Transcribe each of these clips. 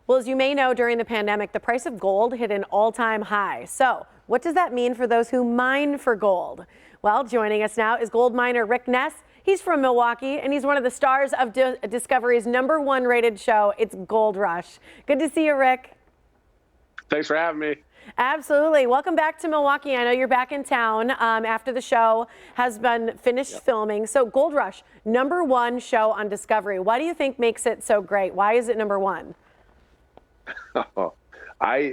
Well, as you may know, during the pandemic, the price of gold hit an all-time high. So what does that mean for those who mine for gold? Well, joining us now is gold miner Rick Ness. He's from Milwaukee, and he's one of the stars of Discovery's #1 rated show, It's Gold Rush. Good to see you, Rick. Thanks for having me. Absolutely. Welcome back to Milwaukee. I know you're back in town after the show has been finished filming. So Gold Rush, #1 show on Discovery. Why do you think makes it so great? Why is it #1?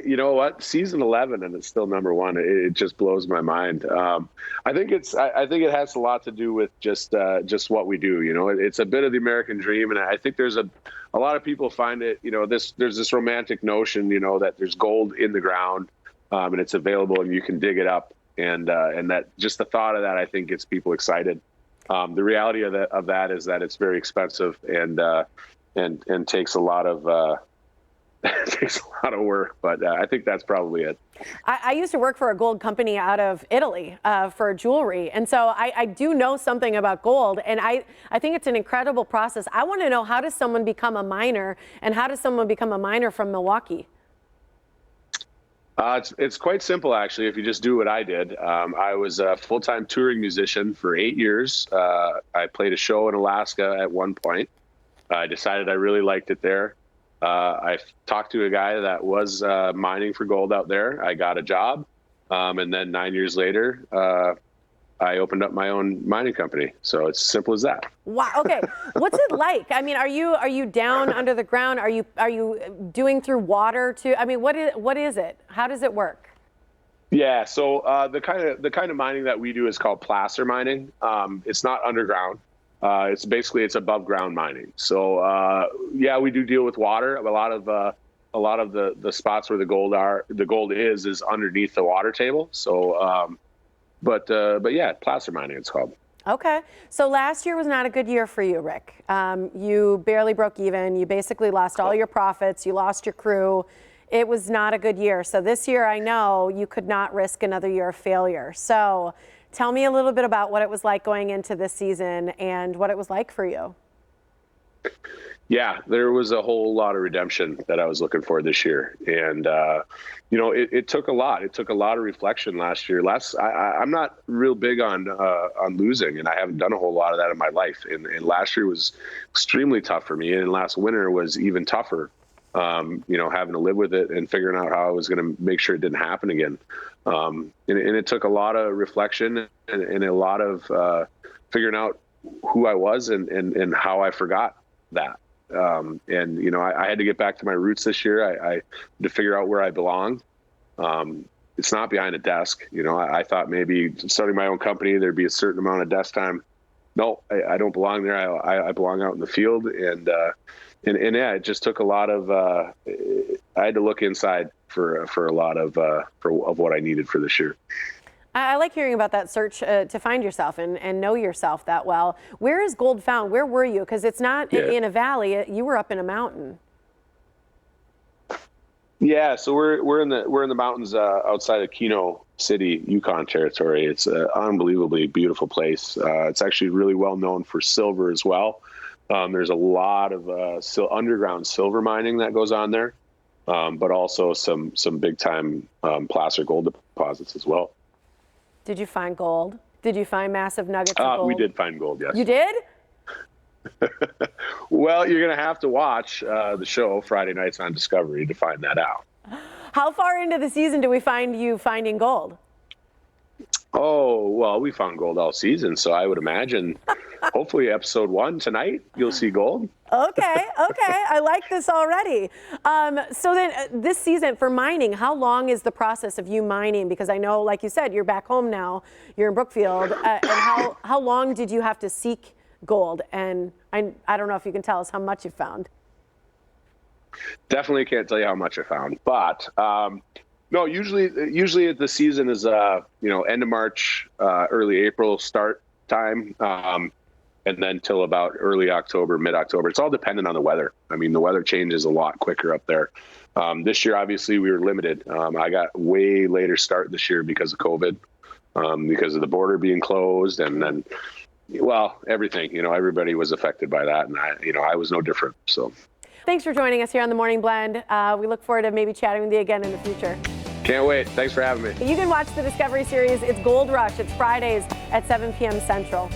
You know what, season 11 and it's still #1. It just blows my mind. I think it has a lot to do with just what we do. You know, it's a bit of the American dream, and I think there's a lot of people find it. You know, there's this romantic notion, you know, that there's gold in the ground, and it's available and you can dig it up, and that just the thought of that, I think, gets people excited. The reality of that is that it's very expensive and takes a lot of it takes a lot of work, but I think that's probably it. I used to work for a gold company out of Italy for jewelry, and so I do know something about gold, and I think it's an incredible process. I want to know, how does someone become a miner, and how does someone become a miner from Milwaukee? It's quite simple, actually, if you just do what I did. I was a full-time touring musician for 8 years. I played a show in Alaska at one point. I decided I really liked it there. I talked to a guy that was mining for gold out there. I got a job, and then 9 years later, I opened up my own mining company. So it's as simple as that. Wow. Okay. What's it like? I mean, are you down under the ground? Are you doing through water too? I mean, what is it? How does it work? Yeah. So the kind of mining that we do is called placer mining. It's not underground. It's above ground mining. So yeah, we do deal with water. A lot of the spots where the gold is underneath the water table. So, but yeah, placer mining it's called. Okay. So last year was not a good year for you, Rick. You barely broke even. You basically lost all your profits. You lost your crew. It was not a good year. So this year, I know you could not risk another year of failure. So tell me a little bit about what it was like going into this season and what it was like for you. Yeah, there was a whole lot of redemption that I was looking for this year. And, you know, it took a lot. It took a lot of reflection last year. I'm not real big on losing, and I haven't done a whole lot of that in my life. And last year was extremely tough for me. And last winter was even tougher, you know, having to live with it and figuring out how I was going to make sure it didn't happen again. And it took a lot of reflection and a lot of figuring out who I was and how I forgot that. And, you know, I had to get back to my roots this year. I had to figure out where I belonged. It's not behind a desk. You know, I thought maybe starting my own company, there'd be a certain amount of desk time. No, I don't belong there. I belong out in the field. And yeah, it just took a lot of, I had to look inside for a lot of what I needed for this year. I like hearing about that search to find yourself and know yourself that well. Where is gold found? Where were you? Because it's not in a valley. You were up in a mountain. Yeah, so we're in the mountains outside of Keno City, Yukon Territory. It's an unbelievably beautiful place. It's actually really well known for silver as well. There's a lot of underground silver mining that goes on there, but also some big time placer gold deposits as well. Did you find gold? Did you find massive nuggets of gold? We did find gold, yes. You did? Well, you're going to have to watch the show Friday nights on Discovery to find that out. How far into the season do we find you finding gold? Oh, well, we found gold all season, so I would imagine hopefully episode 1 tonight, you'll see gold. Okay, I like this already. So then this season for mining, how long is the process of you mining? Because I know, like you said, you're back home now, you're in Brookfield, and how long did you have to seek gold? And I don't know if you can tell us how much you found. Definitely can't tell you how much I found, but no, usually the season is you know, end of March, early April start time, and then till about early October, mid-October. It's all dependent on the weather. I mean, the weather changes a lot quicker up there. This year, obviously, we were limited. I got way later start this year because of COVID, because of the border being closed, and then, well, everything. You know, everybody was affected by that, and I was no different. So. Thanks for joining us here on the Morning Blend. We look forward to maybe chatting with you again in the future. Can't wait. Thanks for having me. You can watch the Discovery series. It's Gold Rush. It's Fridays at 7 p.m. Central.